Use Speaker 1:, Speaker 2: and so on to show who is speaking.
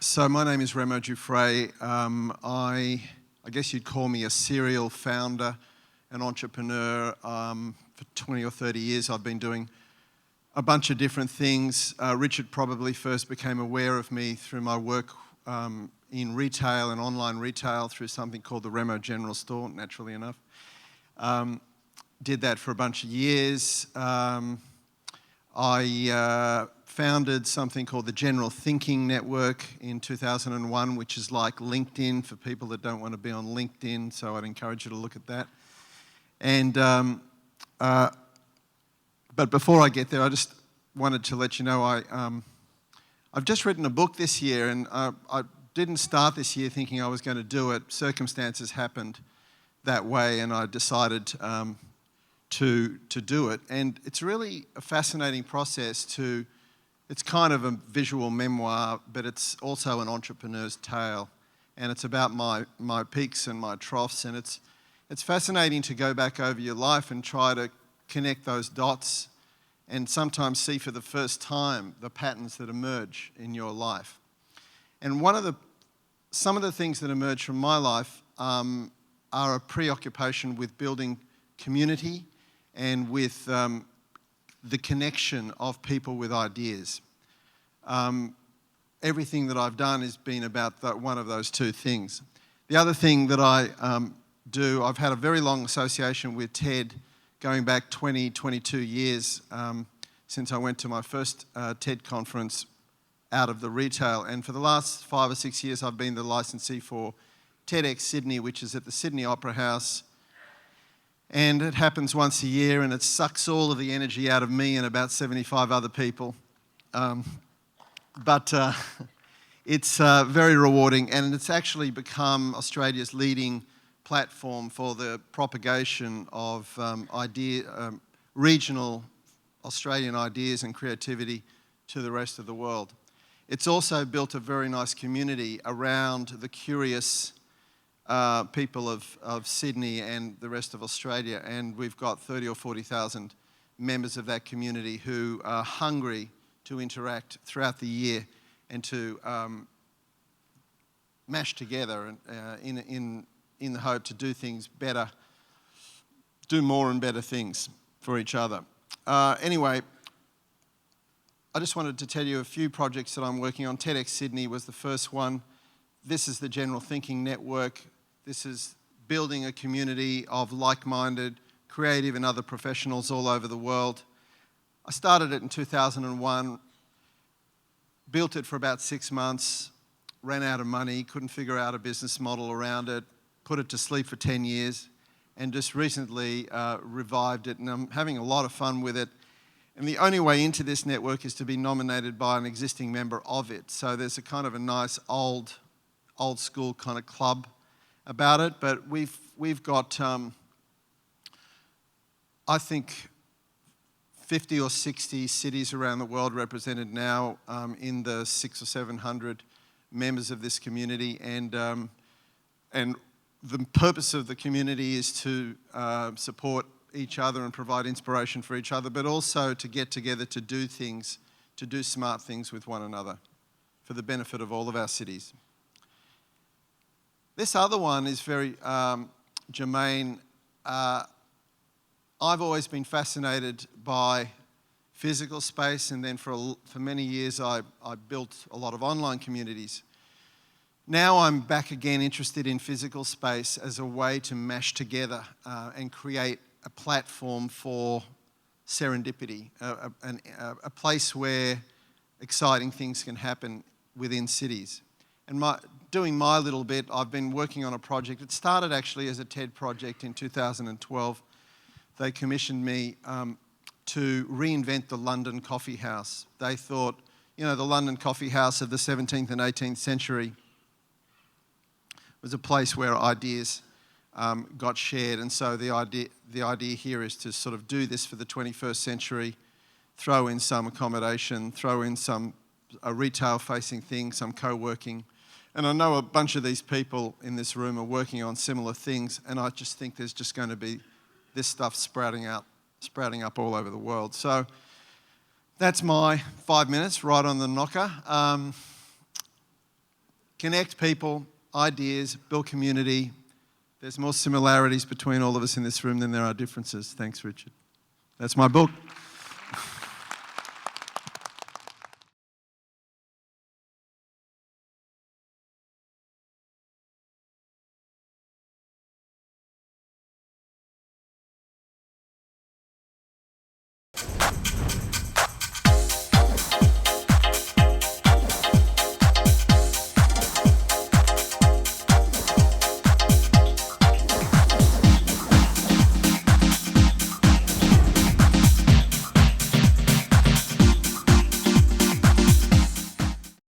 Speaker 1: So my name is Remo Giuffre. I guess you'd call me a serial founder, an entrepreneur. For 20 or 30 years I've been doing a bunch of different things. Richard probably first became aware of me through my work in retail and online retail through something called the Remo General Store, naturally enough. Did that for a bunch of years. I founded something called the Thinking Network in 2001, which is like LinkedIn for people that don't want to be on LinkedIn, so I'd encourage you to look at that. And but before I get there, I just wanted to let you know I've just written a book this year, and I didn't start this year thinking I was going to do it. Circumstances happened that way, and I decided to do it. And it's really a fascinating process to. It's kind of a visual memoir, but it's also an entrepreneur's tale, and it's about my peaks and my troughs, and it's fascinating to go back over your life and try to connect those dots and sometimes see for the first time the patterns that emerge in your life. And some of the things that emerge from my life are a preoccupation with building community and with the connection of people with ideas. Everything that I've done has been about one of those two things. The other thing that I do, I've had a very long association with TED, going back 22 years since I went to my first TED conference out of the retail. And for the last 5 or 6 years, I've been the licensee for TEDx Sydney, which is at the Sydney Opera House. And it happens once a year, and it sucks all of the energy out of me and about 75 other people. But it's very rewarding, and it's actually become Australia's leading platform for the propagation of regional Australian ideas and creativity to the rest of the world. It's also built a very nice community around the curious people of Sydney and the rest of Australia, and we've got 30 or 40,000 members of that community who are hungry to interact throughout the year and to mash together in the hope to do things better, do more and better things for each other. Anyway, I just wanted to tell you a few projects that I'm working on. TEDx Sydney was the first one. This is the Thinking Network. This is building a community of like-minded, creative and other professionals all over the world. I started it in 2001, built it for about 6 months, ran out of money, couldn't figure out a business model around it, put it to sleep for 10 years, and just recently revived it, and I'm having a lot of fun with it. And the only way into this network is to be nominated by an existing member of it. So there's a kind of a nice old school kind of club about it, but we've got, I think, 50 or 60 cities around the world represented now in the 600 or 700 members of this community, and the purpose of the community is to support each other and provide inspiration for each other, but also to get together to do things, to do smart things with one another for the benefit of all of our cities. This other one is very germane. I've always been fascinated by physical space, and then for many years I built a lot of online communities. Now I'm back again interested in physical space as a way to mash together and create a platform for serendipity, a place where exciting things can happen within cities. And doing my little bit, I've been working on a project. It started actually as a TED project in 2012. They commissioned me to reinvent the London Coffeehouse. They thought, the London Coffeehouse of the 17th and 18th century was a place where ideas got shared, and so the idea here is to sort of do this for the 21st century, throw in some accommodation, throw in a retail-facing thing, some co-working. And I know a bunch of these people in this room are working on similar things, and I just think there's just going to be this stuff sprouting up all over the world. So that's my 5 minutes right on the knocker. connect people, ideas, build community. There's more similarities between all of us in this room than there are differences. Thanks, Richard. That's my book.